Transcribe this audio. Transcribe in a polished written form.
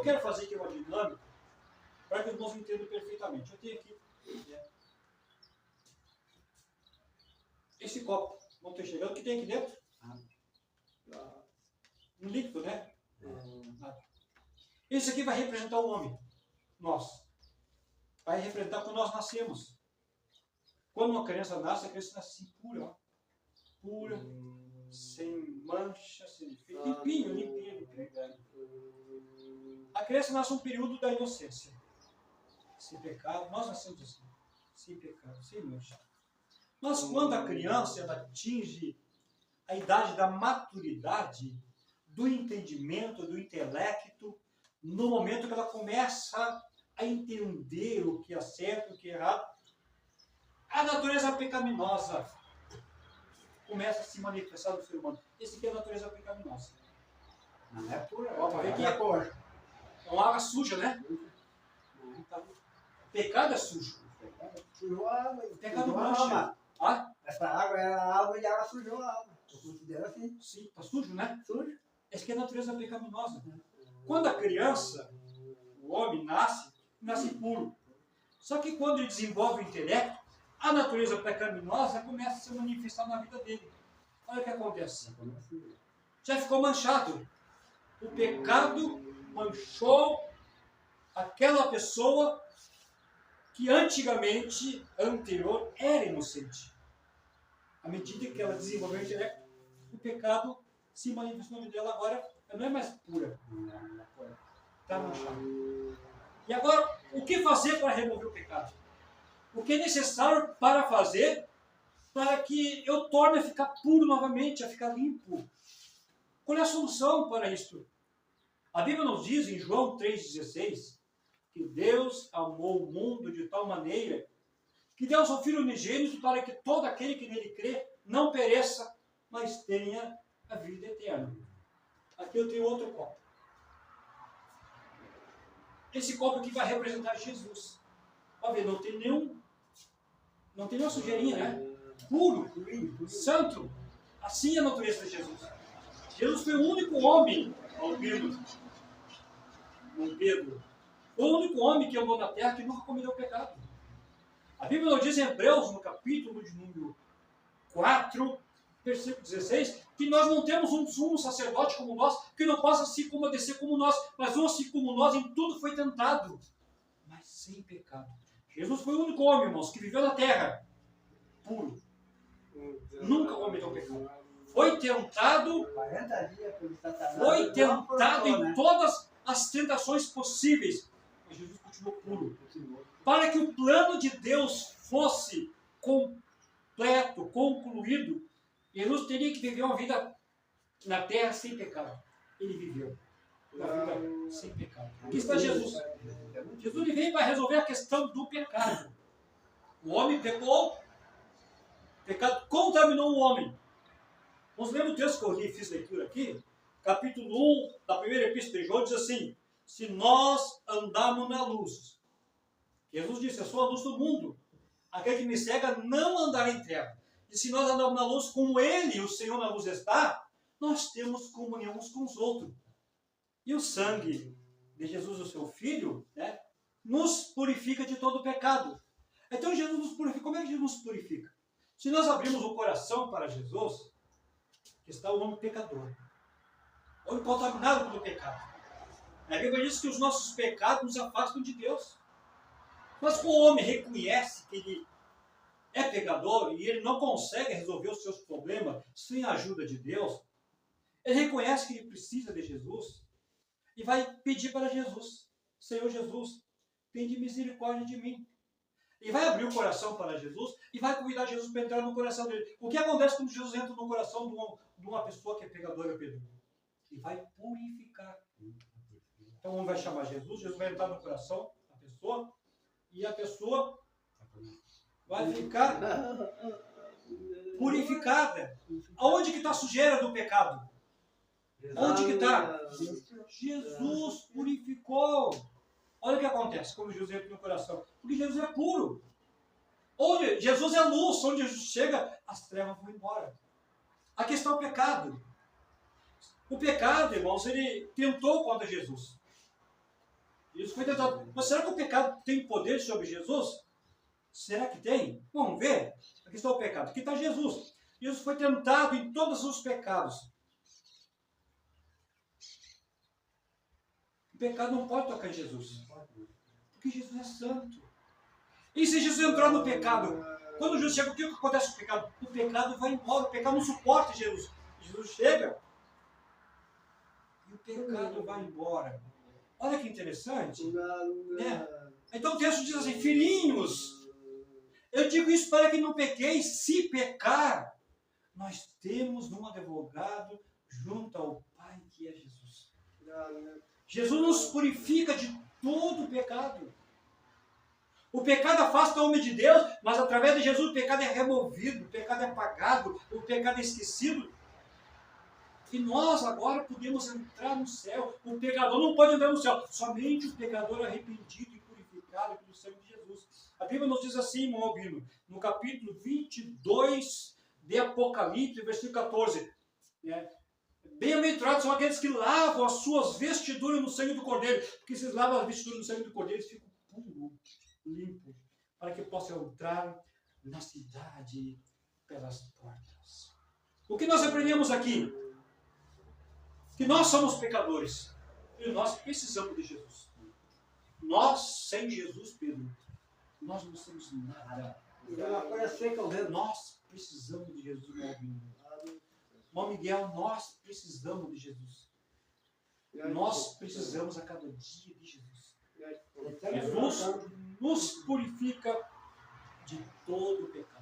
quero fazer aqui uma dinâmica para que os irmãos entendam perfeitamente. Eu tenho aqui esse copo, não estou enxergando, o que tem aqui dentro? Um líquido, né? Esse aqui vai representar o homem, nós. Vai representar quando nós nascemos. Quando uma criança nasce, a criança nasce assim, pura, ó. Pura, sem mancha, sem defeito, limpinho. A criança nasce um período da inocência, sem pecado. Nós nascemos assim, sem pecado, sem mancha. Mas quando a criança ela atinge a idade da maturidade, do entendimento, do intelecto, no momento que ela começa a entender o que é certo, o que é errado, a natureza pecaminosa começa a se manifestar no ser humano. Esse aqui é a natureza pecaminosa. Não é pura. Ó, ver que é cor. É uma água suja, né? Pecado é sujo. Sujou a água. Pecado mancha. Essa água é a água e ela sujou a água. Eu considero assim. Sim, está sujo, né? Sujo. Essa aqui é a natureza pecaminosa. Quando a criança, o homem, nasce puro. Só que quando ele desenvolve o intelecto, a natureza pecaminosa começa a se manifestar na vida dele. Olha o que acontece. Já ficou manchado. O pecado manchou aquela pessoa que antigamente, anterior, era inocente. À medida que ela desenvolveu o intelecto, o pecado se manifestou na vida dela. Agora ela não é mais pura. Está manchada. E agora, o que fazer para remover o pecado? O que é necessário para fazer para que eu torne a ficar puro novamente, a ficar limpo? Qual é a solução para isso? A Bíblia nos diz em João 3,16 que Deus amou o mundo de tal maneira que deu o seu Filho unigênito para que todo aquele que nele crê não pereça, mas tenha a vida eterna. Aqui eu tenho outro copo. Esse copo aqui vai representar Jesus. Olha ver, não tem nenhuma sujeirinha, né? Puro, santo. Assim é a natureza de Jesus. Jesus foi o único homem, Pedro, foi o único homem que andou na terra que nunca cometeu pecado. A Bíblia nos diz em Hebreus, no capítulo de número 4, versículo 16, que nós não temos um sumo sacerdote como nós, que não possa se compadecer como nós, mas um assim como nós em tudo foi tentado, mas sem pecado. Jesus foi o único homem, irmãos, que viveu na terra, puro. Nunca cometeu pecado. Foi tentado, 40 dias por Satanás. foi tentado em todas as tentações possíveis, mas Jesus continuou puro. Para que o plano de Deus fosse completo, concluído, Jesus teria que viver uma vida na terra sem pecado. Ele viveu uma vida sem pecado. Aqui está Jesus. Jesus ele veio para resolver a questão do pecado. O homem pecou, o pecado contaminou o homem. Vamos ler o texto que eu li, fiz leitura aqui, capítulo 1 da primeira epístola de João, diz assim: se nós andarmos na luz, Jesus disse, eu sou a luz do mundo, aquele que me cega não andará em trevas. E se nós andarmos na luz como Ele, o Senhor, na luz está, nós temos comunhão uns com os outros. E o sangue de Jesus, o seu Filho, né, nos purifica de todo pecado. Então Jesus nos purifica. Como é que Jesus nos purifica? Se nós abrimos o coração para Jesus, que está o homem pecador, o homem contaminado pelo pecado. A Bíblia diz que os nossos pecados nos afastam de Deus. Mas quando o homem reconhece que ele é pecador e ele não consegue resolver os seus problemas sem a ajuda de Deus, ele reconhece que ele precisa de Jesus e vai pedir para Jesus: Senhor Jesus, tende misericórdia de mim. E vai abrir o coração para Jesus e vai convidar Jesus para entrar no coração dele. O que acontece quando Jesus entra no coração de uma pessoa que é pecadora, Pedro? Ele vai purificar. Então o homem vai chamar Jesus, Jesus vai entrar no coração da pessoa e a pessoa vai ficar purificada. Aonde que está a sujeira do pecado? Onde que está? Jesus purificou. Olha o que acontece quando Jesus entra no coração. Porque Jesus é puro. Onde Jesus é luz, onde Jesus chega, as trevas vão embora. Aqui está o pecado. O pecado, irmãos, ele tentou contra Jesus. Jesus foi tentado. Mas será que o pecado tem poder sobre Jesus? Será que tem? Vamos ver. Aqui está o pecado. Aqui está Jesus. Jesus foi tentado em todos os pecados. O pecado não pode tocar em Jesus. Porque Jesus é santo. E se Jesus entrar no pecado? Quando Jesus chega, o que acontece com o pecado? O pecado vai embora. O pecado não suporta Jesus. Jesus chega e o pecado vai embora. Olha que interessante. Né? Então o texto diz assim, filhinhos, eu digo isso para que não pequeis. Se pecar, nós temos um advogado junto ao Pai, que é Jesus. Jesus nos purifica de todo o pecado. O pecado afasta o homem de Deus, mas através de Jesus o pecado é removido, o pecado é apagado, o pecado é esquecido. E nós agora podemos entrar no céu. O pecador não pode entrar no céu, somente o pecador arrependido e purificado pelo sangue de Jesus. A Bíblia nos diz assim, irmão Albino, no capítulo 22 de Apocalipse, versículo 14. Bem-aventurados são aqueles que lavam as suas vestiduras no sangue do Cordeiro, porque se eles lavam as vestiduras no sangue do Cordeiro, eles ficam puros, limpos, para que possam entrar na cidade pelas portas. O que nós aprendemos aqui? Que nós somos pecadores e nós precisamos de Jesus. Nós, sem Jesus, Pedro, nós não somos nada. Nós precisamos de Jesus, meu amigo. Irmão Miguel, nós precisamos de Jesus. Nós precisamos a cada dia de Jesus. Jesus nos purifica de todo o pecado.